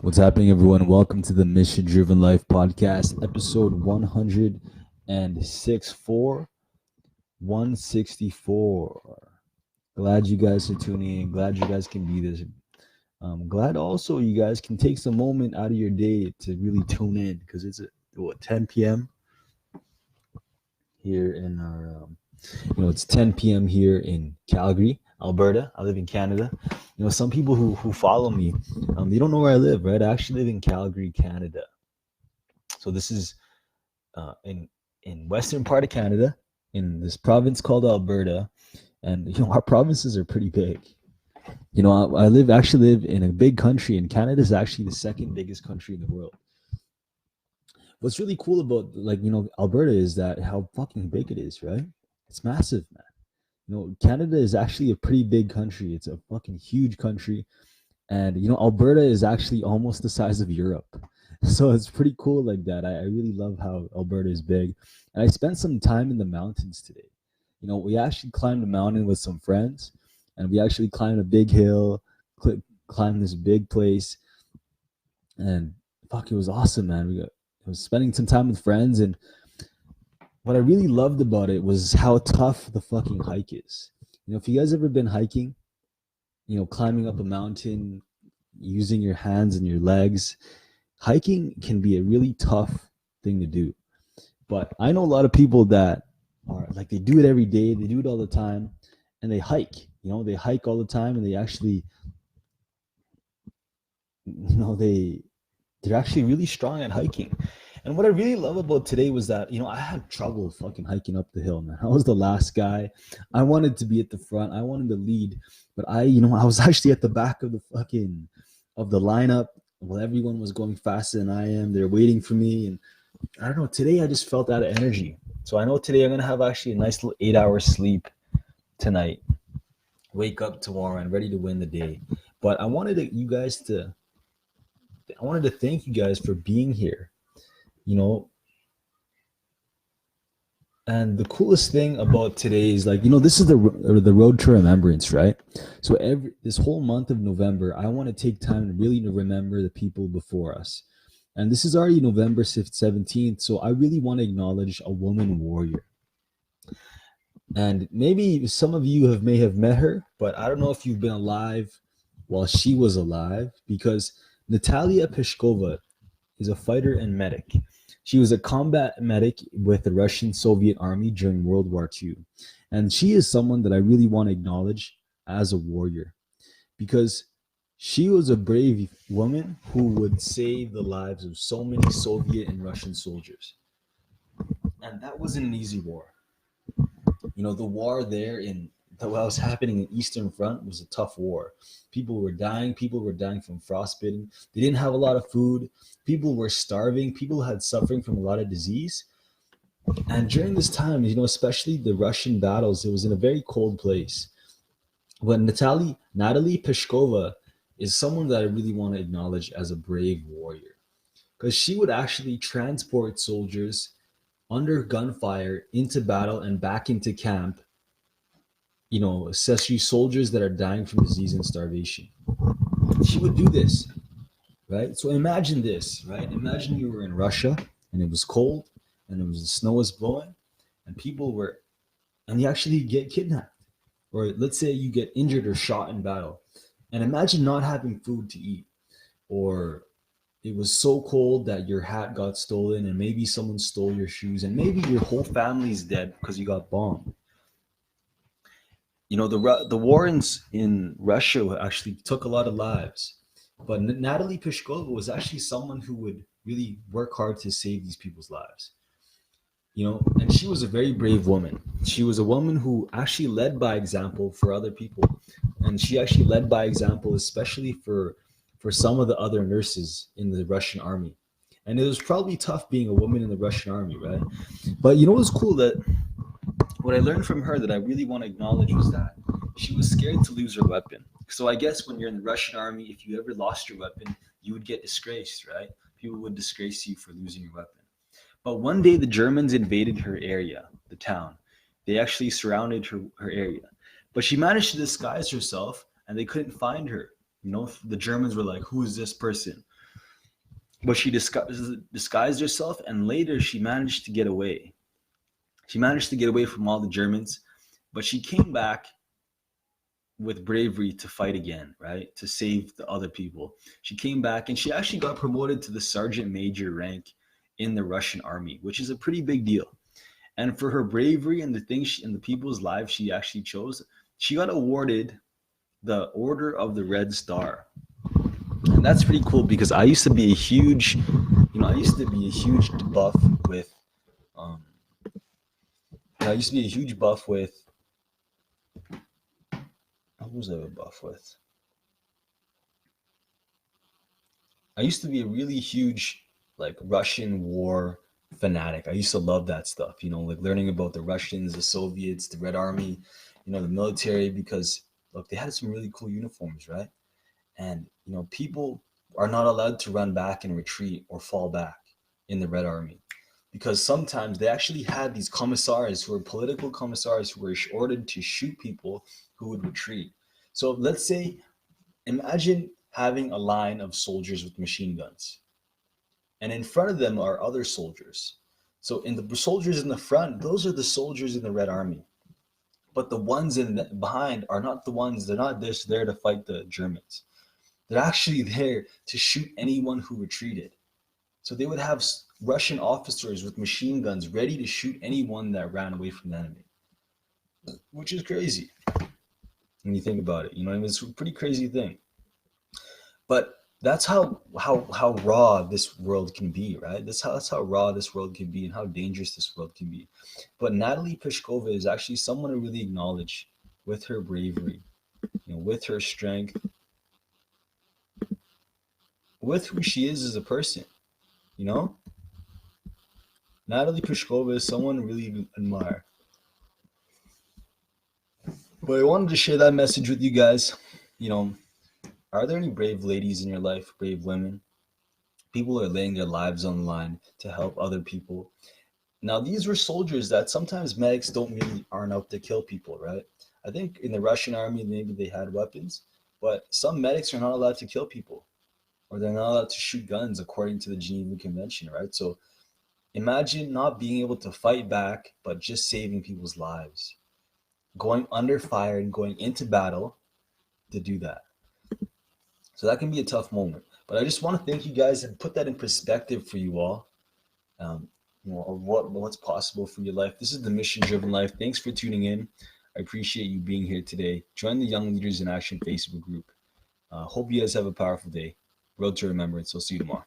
What's happening, everyone? Welcome to the Mission Driven Life podcast, episode 164. Glad you guys are tuning in. Glad you guys can be this. Glad also you guys can take some moment out of your day to really tune in because it's 10 p.m. here in it's 10 p.m. here in Calgary, Alberta. I live in Canada. Some people who follow me, they don't know where I live, right? I actually live in Calgary, Canada. So this is in western part of Canada, in this province called Alberta, and our provinces are pretty big. I actually live in a big country, and Canada is actually the second biggest country in the world. What's really cool about Alberta is that how fucking big it is, right? It's massive, man. Canada is actually a pretty big country. It's a fucking huge country, and Alberta is actually almost the size of Europe. So it's pretty cool like that. I really love how Alberta is big. And I spent some time in the mountains today. We actually climbed a mountain with some friends, and we actually climbed a big hill, climbed this big place, and fuck, it was awesome, man. I was spending some time with friends, and what I really loved about it was how tough the fucking hike is. If you guys ever been hiking, climbing up a mountain, using your hands and your legs, hiking can be a really tough thing to do. But I know a lot of people that are like, they do it every day, they do it all the time, and they hike. They hike all the time, and they actually, they're actually really strong at hiking. And what I really love about today was that, I had trouble fucking hiking up the hill, man. I was the last guy. I wanted to be at the front. I wanted to lead, but I was actually at the back of the lineup. Well, everyone was going faster than I am. They're waiting for me, and I don't know. Today I just felt out of energy. So I know today I'm gonna have actually a nice little 8 hour sleep tonight. Wake up tomorrow and ready to win the day. But I wanted to thank you guys for being here. And the coolest thing about today is this is the road to remembrance, right? So this whole month of November, I want to take time to remember the people before us. And this is already November 17th, so I really want to acknowledge a woman warrior. And maybe some of you may have met her, but I don't know if you've been alive while she was alive, because Natalia Peshkova is a fighter and medic. She was a combat medic with the Russian Soviet army during World War II. And she is someone that I really want to acknowledge as a warrior, because she was a brave woman who would save the lives of so many Soviet and Russian soldiers. And that wasn't an easy war. The war there what was happening in Eastern Front was a tough war. People were dying from frostbitten. They didn't have a lot of food. People were starving. People had suffering from a lot of disease. And during this time, especially the Russian battles, it was in a very cold place. When Natalie Peshkova is someone that I really want to acknowledge as a brave warrior, because she would actually transport soldiers under gunfire into battle and back into camp, especially soldiers that are dying from disease and starvation. She would do this, right? So imagine this, right? Imagine you were in Russia and it was cold and the snow was blowing and you actually get kidnapped. Or let's say you get injured or shot in battle. And imagine not having food to eat, or it was so cold that your hat got stolen and maybe someone stole your shoes and maybe your whole family's dead because you got bombed. The war in Russia actually took a lot of lives, but Natalie Peshkova was actually someone who would really work hard to save these people's lives. And she was a very brave woman. She was a woman who actually led by example for other people, and she actually led by example, especially for some of the other nurses in the Russian army. And it was probably tough being a woman in the Russian army, right? But it was cool that what I learned from her that I really want to acknowledge was that she was scared to lose her weapon. So I guess when you're in the Russian army, if you ever lost your weapon, you would get disgraced, right? People would disgrace you for losing your weapon. But one day the Germans invaded her area, the town. They actually surrounded her area. But she managed to disguise herself and they couldn't find her. The Germans were like, who is this person? but she disguised herself, and later she managed to get away. She managed to get away from all the Germans, but she came back with bravery to fight again, right? To save the other people. She came back and she actually got promoted to the sergeant major rank in the Russian army, which is a pretty big deal. And for her bravery and the things and the people's lives she actually chose, she got awarded the Order of the Red Star. And that's pretty cool because I used to be a huge, buff with, um, I used to be a huge buff with, who was I a buff with? I used to be a really huge like Russian war fanatic. I used to love that stuff, like learning about the Russians, the Soviets, the Red Army, the military, because look, they had some really cool uniforms, right? And people are not allowed to run back and retreat or fall back in the Red Army because sometimes they actually had these commissars who were political commissars who were ordered to shoot people who would retreat. So let's say, imagine having a line of soldiers with machine guns, and in front of them are other soldiers. So in the soldiers in the front, those are the soldiers in the Red Army. But the ones behind are not the ones. They're not just there to fight the Germans. They're actually there to shoot anyone who retreated. So they would have Russian officers with machine guns ready to shoot anyone that ran away from the enemy, which is crazy when you think about it. It's a pretty crazy thing. But that's how raw this world can be, right? That's how raw this world can be and how dangerous this world can be. But Natalie Peshkova is actually someone to really acknowledge with her bravery, with her strength, with who she is as a person, Natalie Peshkova is someone to really admire. But I wanted to share that message with you guys. Are there any brave ladies in your life, brave women? People are laying their lives on the line to help other people. Now, these were soldiers that sometimes medics aren't out to kill people, right? I think in the Russian army, maybe they had weapons, but some medics are not allowed to kill people, or they're not allowed to shoot guns according to the Geneva Convention, right? So imagine not being able to fight back, but just saving people's lives, going under fire and going into battle to do that. So that can be a tough moment. But I just want to thank you guys and put that in perspective for you all, of what's possible for your life. This is the Mission Driven Life. Thanks for tuning in. I appreciate you being here today. Join the Young Leaders in Action Facebook group. Hope you guys have a powerful day. Road to Remembrance. I'll see you tomorrow.